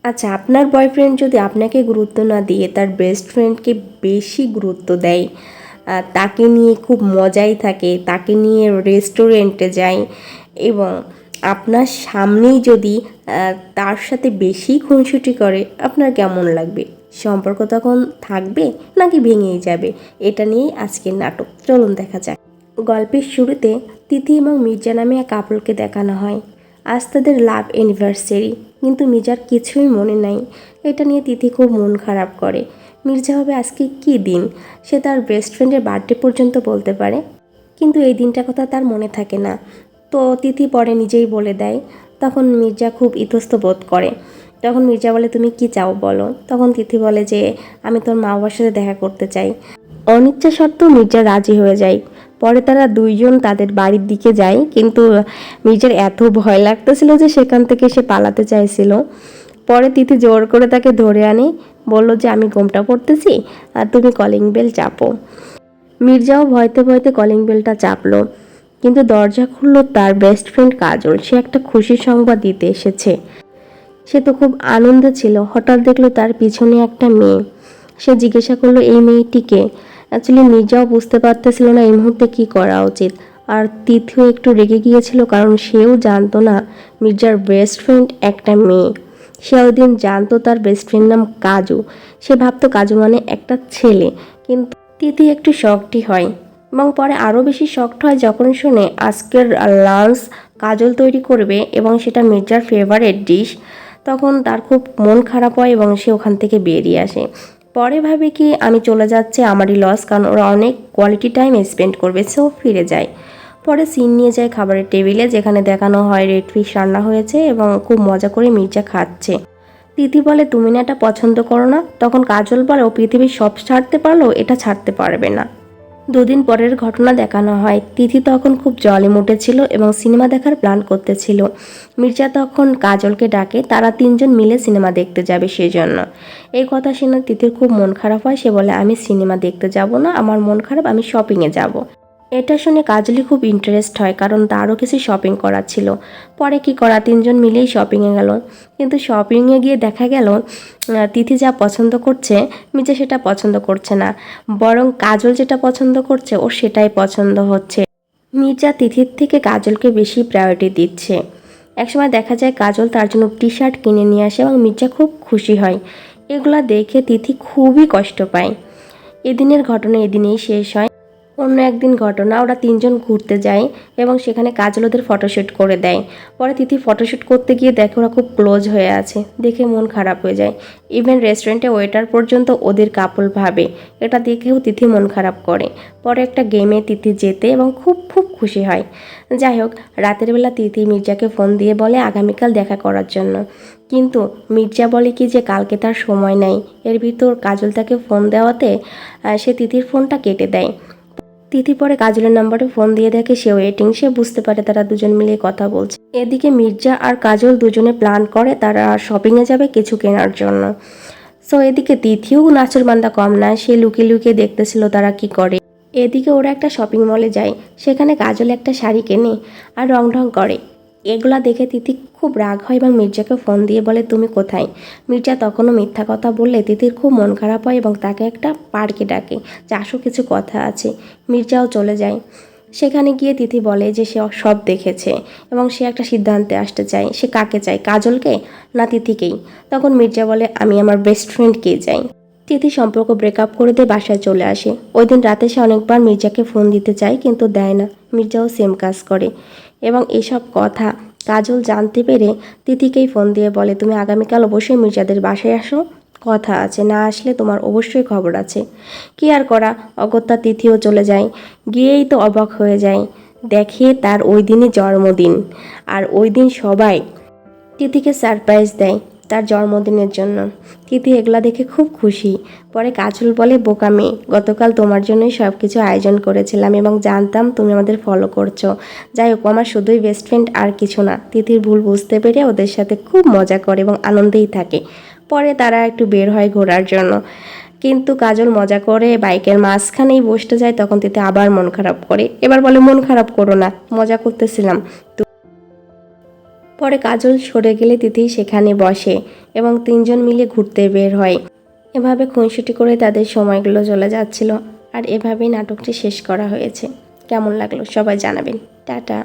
আচ্ছা, আপনার বয়ফ্রেন্ড যদি আপনাকে গুরুত্ব না দিয়ে তার বেস্ট ফ্রেন্ডকে বেশি গুরুত্ব দেয়, তাকে নিয়ে খুব মজাই থাকে, তাকে নিয়ে রেস্টুরেন্টে যায় এবং আপনার সামনেই যদি তার সাথে বেশি খুনসুটি করে, আপনার কেমন লাগবে? সম্পর্ক তখন থাকবে নাকি ভেঙেই যাবে? এটা নিয়েই আজকের নাটক, চলুন দেখা যাক। গল্পের শুরুতে তিথি এবং মির্জা নামে এক কাপলকে দেখানো হয়। আজ তাদের লাভ অ্যানিভার্সারি, কিন্তু মির্জার কিছুই মনে নাই। এটা নিয়ে তিথি খুব মন খারাপ করে। মির্জা হবে আজকে কী দিন, সে তার বেস্ট ফ্রেন্ডের বার্থডে পর্যন্ত বলতে পারে, কিন্তু এই দিনটার কথা তার মনে থাকে না। তো তিথি পরে নিজেই বলে দেয়। তখন মির্জা খুব ইতস্ত বোধ করে। তখন মির্জা বলে, তুমি কি চাও বলো? তখন তিথি বলে যে, আমি তোর মা বাবার সাথে দেখা করতে চাই। অনিচ্ছা সত্ত্বেও মির্জা রাজি হয়ে যায়। পরে তারা দুইজন তাদের বাড়ির দিকে যায়, কিন্তু মির্জার এত ভয় লাগতেছিল যে সেখান থেকে সে পালাতে চাইছিল। পরে তিথি জোর করে তাকে ধরে আনে, বলল যে আমি ঘোমটা পড়তেছি আর তুমি কলিং বেল চাপো। মির্জাও ভয়তে ভয়তে কলিং বেলটা চাপলো, কিন্তু দরজা খুললো তার বেস্ট ফ্রেন্ড কাজল। সে একটা খুশির সংবাদ দিতে এসেছে। সে তো খুব আনন্দে ছিল, হঠাৎ দেখলো তার পিছনে একটা মেয়ে। সে জিজ্ঞাসা করলো, এই মেয়েটিকে? অ্যাকচুয়ালি মির্জাও বুঝতে পারতেছিল না এই মুহূর্তে কী করা উচিত। আর তিথিও একটু রেগে গিয়েছিল, কারণ সেও জানতো না মির্জার বেস্ট ফ্রেন্ড একটা মেয়ে। সে ওইদিন জানতো তার বেস্ট ফ্রেন্ড নাম কাজু। সে ভাবতো কাজু মানে একটা ছেলে। কিন্তু তিথি একটু শকড হয়, এবং পরে আরও বেশি শকড হয় যখন শুনে আজকের লাঞ্চ কাজল তৈরি করবে এবং সেটা মির্জার ফেভারিট ডিশ। তখন তার খুব মন খারাপ হয় এবং সে ওখান থেকে বেরিয়ে আসে। পরে ভাবে কি আমি চলে যাচ্ছে, আমারই লস, কারণ ওরা অনেক কোয়ালিটি টাইম স্পেন্ড করবে। সো ফিরে যায়। পরে সিন নিয়ে যায় খাবারের টেবিলে, যেখানে দেখানো হয় রেড ফিশ রান্না হয়েছে এবং খুব মজা করে মির্জা খাচ্ছে। তিথি বলে, তুমি না এটা পছন্দ করো না? তখন কাজল বলে, ও পৃথিবীর সব ছাড়তে পারলেও এটা ছাড়তে পারবে না। দুদিন পরের ঘটনা দেখানো হয়। তিথি তখন খুব জলে মুটেছিল এবং সিনেমা দেখার প্ল্যান করতেছিল। মির্জা তখন কাজলকে ডাকে, তারা তিনজন মিলে সিনেমা দেখতে যাবে সেজন্য। এই কথা শুনে তিথির খুব মন খারাপ হয়। সে বলে, আমি সিনেমা দেখতে যাব না, আমার মন খারাপ, আমি শপিংয়ে যাব। এটা শুনে কাজলি খুব ইন্টারেস্ট হয়, কারণ তারও কিছু শপিং করার ছিল। পরে কি করা, তিনজন মিলেই শপিংয়ে গেল। কিন্তু শপিংয়ে গিয়ে দেখা গেল তিথি যা পছন্দ করছে মির্জা সেটা পছন্দ করছে না, বরং কাজল যেটা পছন্দ করছে ওর সেটাই পছন্দ হচ্ছে। মির্জা তিথির থেকে কাজলকে বেশি প্রায়োরিটি দিচ্ছে। একসময় দেখা যায় কাজল তার জন্য টি শার্ট কিনে নিয়ে আসে এবং মির্জা খুব খুশি হয়। এগুলা দেখে তিথি খুবই কষ্ট পায়। এদিনের ঘটনা এদিনেই শেষ হয়। অন্য একদিন ঘটনা, ওরা তিনজন ঘুরতে যায় এবং সেখানে কাজল ওদের ফটোশ্যুট করে দেয়। পরে তিথি ফটোশ্যুট করতে গিয়ে দেখে ওরা খুব ক্লোজ হয়ে আছে, দেখে মন খারাপ হয়ে যায়। ইভেন রেস্টুরেন্টে ওয়েটার পর্যন্ত ওদের কাপল ভাবে। এটা দেখেও তিথি মন খারাপ করে। পরে একটা গেমে তিথি জেতে এবং খুব খুব খুশি হয়। যাই হোক, রাতের বেলা তিথি মির্জাকে ফোন দিয়ে বলে আগামীকাল দেখা করার জন্য, কিন্তু মির্জা বলে কি যে কালকে তার সময় নাই। এর ভিতর কাজল তাকে ফোন দেওয়াতে সে তিথির ফোনটা কেটে দেয়। তিথি পরে কাজলের নাম্বারে ফোন দিয়ে দেখে সে ওয়েটিং। সে বুঝতে পারে তারা দুজন মিলে কথা বলছে। এদিকে মির্জা আর কাজল দুজনে প্ল্যান করে তারা শপিংয়ে যাবে কিছু কেনার জন্য। সো এদিকে তিথিও নাচরবান্দা কম না, সে লুকিয়ে লুকিয়ে দেখতেছিল তারা কি করে। এদিকে ওরা একটা শপিং মলে যায়, সেখানে কাজল একটা শাড়ি কেনে আর রং ঢং করে। এগুলা দেখে তিথি খুব রাগ হয় এবং মির্জাকে ফোন দিয়ে বলে, তুমি কোথায়? মির্জা তখনও মিথ্যা কথা বললে তিথির খুব মন খারাপ হয় এবং তাকে একটা পার্কে ডাকে, যে আসো কিছু কথা আছে। মির্জাও চলে যায়। সেখানে গিয়ে তিথি বলে যে সে সব দেখেছে এবং সে একটা সিদ্ধান্তে আসতে চায়। সে কাকে চায়, কাজলকে না তিথিকেই? তখন মির্জা বলে, আমি আমার বেস্ট ফ্রেন্ডকেই চাই। তিথি সম্পর্ক ব্রেকআপ করে দিয়ে বাসায় চলে আসে। ওই দিন রাতে সে অনেকবার মির্জাকে ফোন দিতে চায়, কিন্তু দেয় না। মির্জাও সেম কাজ করে এবং এসব কথা কাজল জানতে পেরে তিথিকেই ফোন দিয়ে বলে, তুমি আগামীকাল অবশ্যই মির্জাদের বাসায় আসো, কথা আছে, না আসলে তোমার অবশ্যই খবর আছে। কি আর করা, অগত্যা তিথিও চলে যায়। গিয়েই তো অবাক হয়ে যায়, দেখে তার ওই দিনই জন্মদিন। আর ওই দিন সবাই তিথিকে সারপ্রাইজ দেয় তার জন্মদিনের জন্য। তিথি এগুলা দেখে খুব খুশি। পরে কাজল বলে, বোকা মেয়ে, গতকাল তোমার জন্যই সব কিছু আয়োজন করেছিলাম এবং জানতাম তুমি আমাদের ফলো করছো। যাই হোক, আমার শুধুই বেস্ট ফ্রেন্ড, আর কিছু না। তিথির ভুল বুঝতে পেরে ওদের সাথে খুব মজা করে এবং আনন্দেই থাকে। পরে তারা একটু বের হয় ঘোরার জন্য, কিন্তু কাজল মজা করে বাইকের মাঝখানেই বসতে যায়। তখন তিথি আবার মন খারাপ করে। এবার বলে, মন খারাপ করো না, মজা করতেছিলাম। পরে কাজল সরে গেলে তিথি সেখানে বসে এবং তিনজন মিলে ঘুরতে বের হয়। এভাবে খুনসুটি করে তাদের সময়গুলো চলে যাচ্ছিল। আর এভাবেই নাটকটি শেষ করা হয়েছে। কেমন লাগলো সবাই জানাবেন। টাটা।